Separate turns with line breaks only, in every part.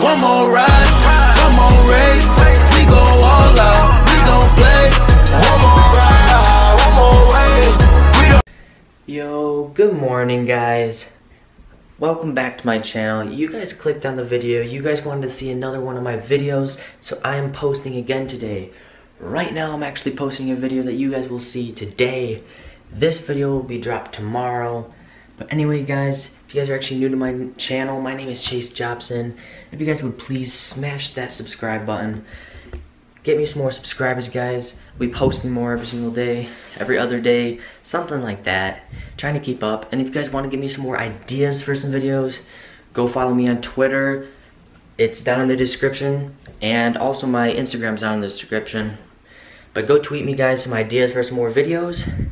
One more ride, one more race. We go all out, we don't play. One more ride, one more way.
Yo, good morning guys. Welcome back to my channel. You guys clicked on the video. You guys wanted to see another one of my videos, so I am posting again today. Right now I'm actually posting a video that you guys will see today. This video will be dropped tomorrow. But anyway guys, if you guys are actually new to my channel, my name is Chase Jobson. If you guys would please smash that subscribe button. Get me some more subscribers guys. We posting more every single day, every other day, something like that. Trying to keep up. And if you guys want to give me some more ideas for some videos, go follow me on Twitter. It's down in the description. And also my Instagram's down in the description. But go tweet me guys some ideas for some more videos.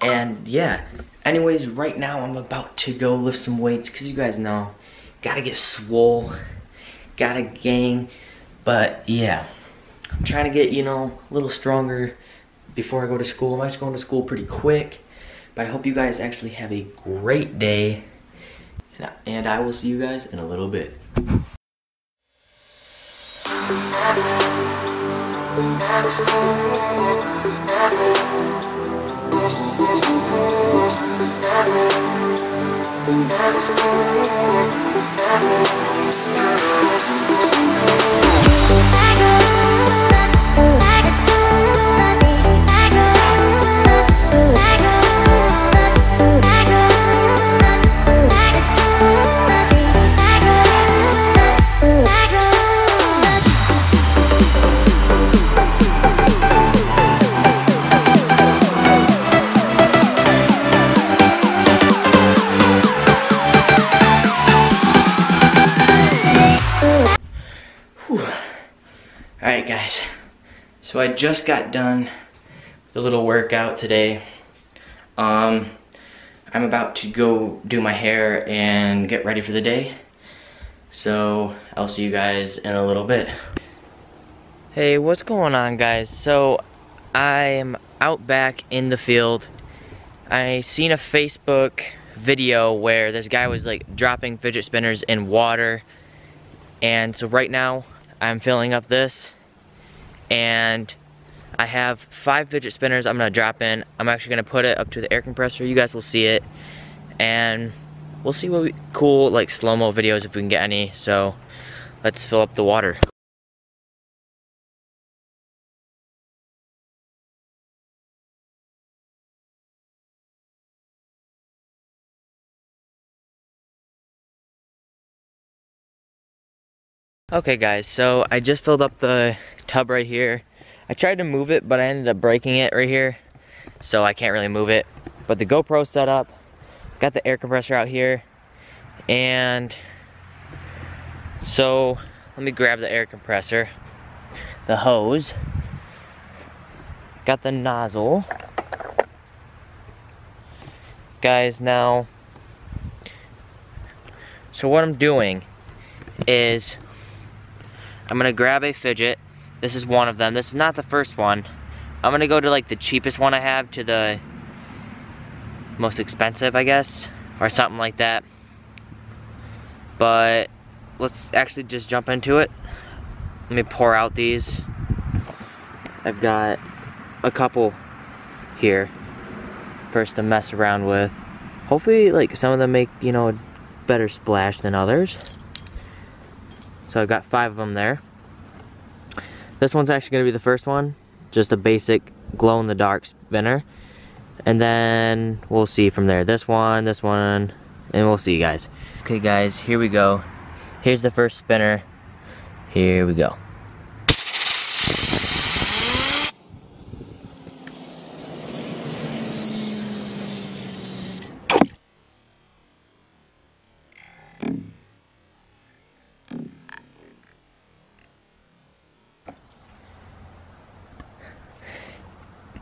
And yeah, anyways, right now I'm about to go lift some weights because you guys know, gotta get swole, gotta gang. But yeah, I'm trying to get, you know, a little stronger before I go to school. I'm actually going to school pretty quick. But I hope you guys actually have a great day. And I will see you guys in a little bit. Alright guys, so I just got done with a little workout today. I'm about to go do my hair and get ready for the day. So I'll see you guys in a little bit. Hey, what's going on guys? So I am out back in the field. I seen a Facebook video where this guy was like dropping fidget spinners in water. And so right now I'm filling up this, and I have 5 fidget spinners I'm gonna drop in. I'm actually gonna put it up to the air compressor. You guys will see it, and we'll see what cool like slow-mo videos if we can get any. So let's fill up the water. Okay guys, so I just filled up the tub right here. I tried to move it, but I ended up breaking it right here, so I can't really move it. But the GoPro set up, got the air compressor out here, and so let me grab the air compressor, the hose, got the nozzle. Guys, now, so what I'm doing is I'm gonna grab a fidget. This is one of them. This is not the first one. I'm gonna go to like the cheapest one I have to the most expensive, I guess, or something like that. But let's actually just jump into it. Let me pour out these. I've got a couple here first to mess around with. Hopefully like some of them make, you know, a better splash than others. So I've got 5 of them there. This one's actually gonna be the first one, just a basic glow-in-the-dark spinner. And then we'll see from there. This one, and we'll see guys. Okay guys, here we go. Here's the first spinner. Here we go.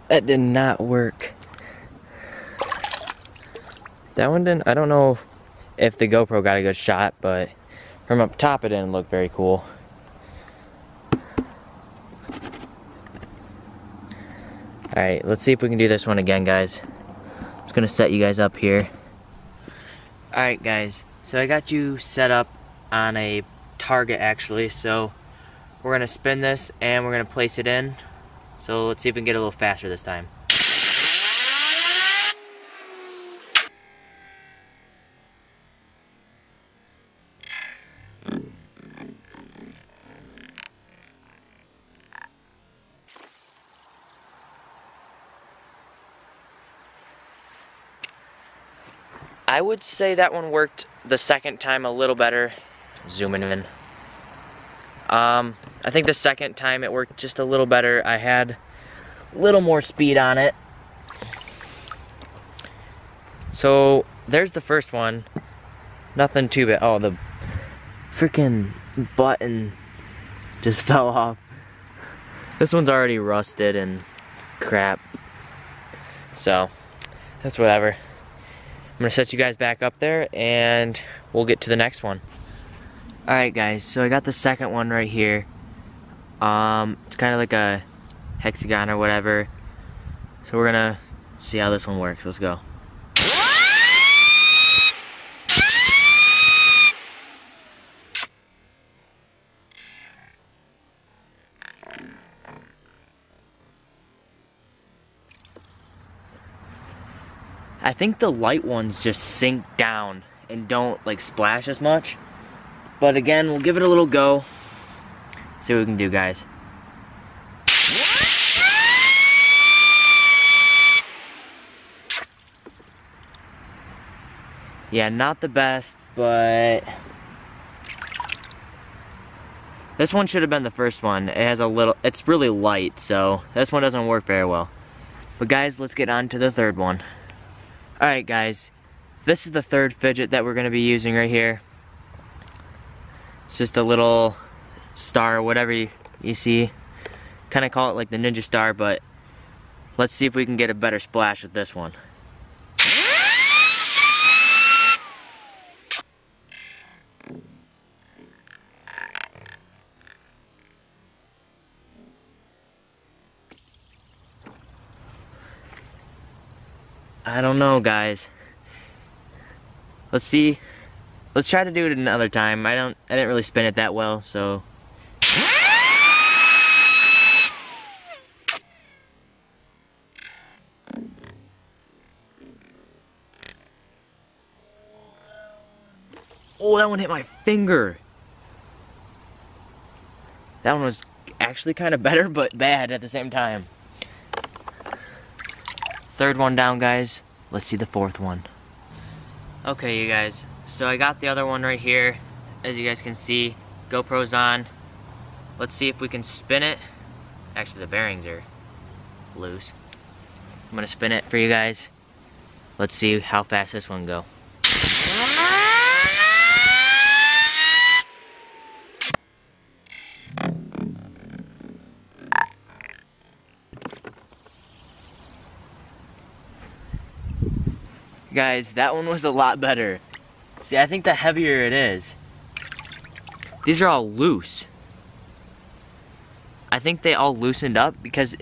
That did not work. That one didn't, I don't know if the GoPro got a good shot, but from up top it didn't look very cool. Alright, let's see if we can do this one again, guys. I'm just gonna set you guys up here. Alright guys, so I got you set up on a Target actually, so we're gonna spin this and we're gonna place it in. So let's see if we can get a little faster this time. I would say that one worked the second time a little better. Zooming in. I think the second time it worked just a little better. I had a little more speed on it. So there's the first one. Nothing too bad. Oh, the freaking button just fell off. This one's already rusted and crap. So that's whatever. I'm gonna set you guys back up there and we'll get to the next one. Alright guys, so I got the second one right here. It's kind of like a hexagon or whatever. So we're gonna see how this one works. Let's go. I think the light ones just sink down and don't like splash as much. But again, we'll give it a little go. See what we can do, guys. Yeah, not the best, but this one should have been the first one. It has a little, it's really light, so this one doesn't work very well. But guys, let's get on to the third one. Alright guys, this is the third fidget that we're going to be using right here. It's just a little star, whatever you see. Kind of call it like the ninja star, but let's see if we can get a better splash with this one. I don't know, guys. Let's see. Let's try to do it another time. I didn't really spin it that well, so. Oh, that one hit my finger. That one was actually kind of better, but bad at the same time. Third one down, guys. Let's see the fourth one. Okay, you guys. So I got the other one right here. As you guys can see, GoPro's on. Let's see if we can spin it. Actually, the bearings are loose. I'm gonna spin it for you guys. Let's see how fast this one go. Guys, that one was a lot better. See, I think the heavier it is. These are all loose. I think they all loosened up because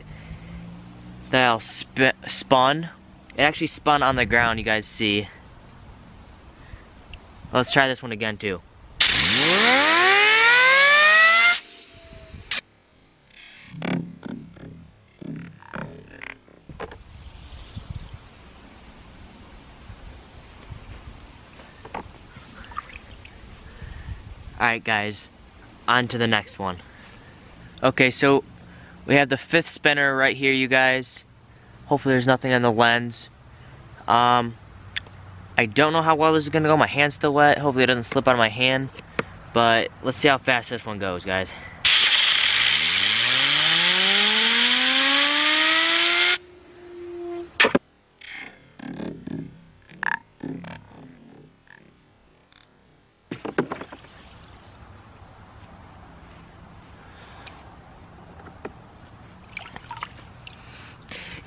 they all spun. It actually spun on the ground, you guys see. Let's try this one again too. Alright guys, on to the next one. Okay, so we have the fifth spinner right here, you guys. Hopefully there's nothing on the lens. I don't know how well this is gonna go. My hand's still wet. Hopefully it doesn't slip out of my hand. But let's see how fast this one goes, guys.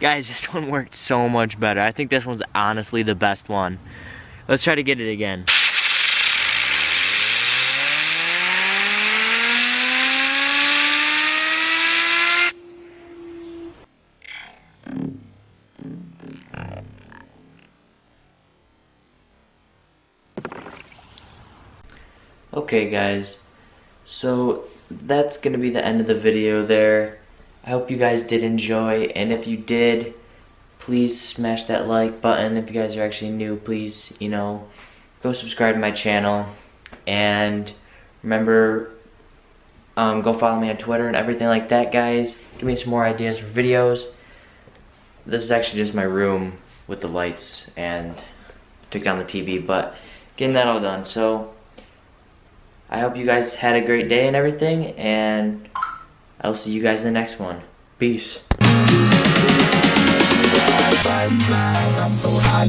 Guys, this one worked so much better. I think this one's honestly the best one. Let's try to get it again. Okay guys, So that's gonna be the end of the video there. I hope you guys did enjoy, and if you did, please smash that like button. If you guys are actually new, please, go subscribe to my channel. And remember, go follow me on Twitter and everything like that, guys. Give me some more ideas for videos. This is actually just my room with the lights, and took down the TV, but getting that all done. So I hope you guys had a great day and everything, and I'll see you guys in the next one. Peace. I'm so high.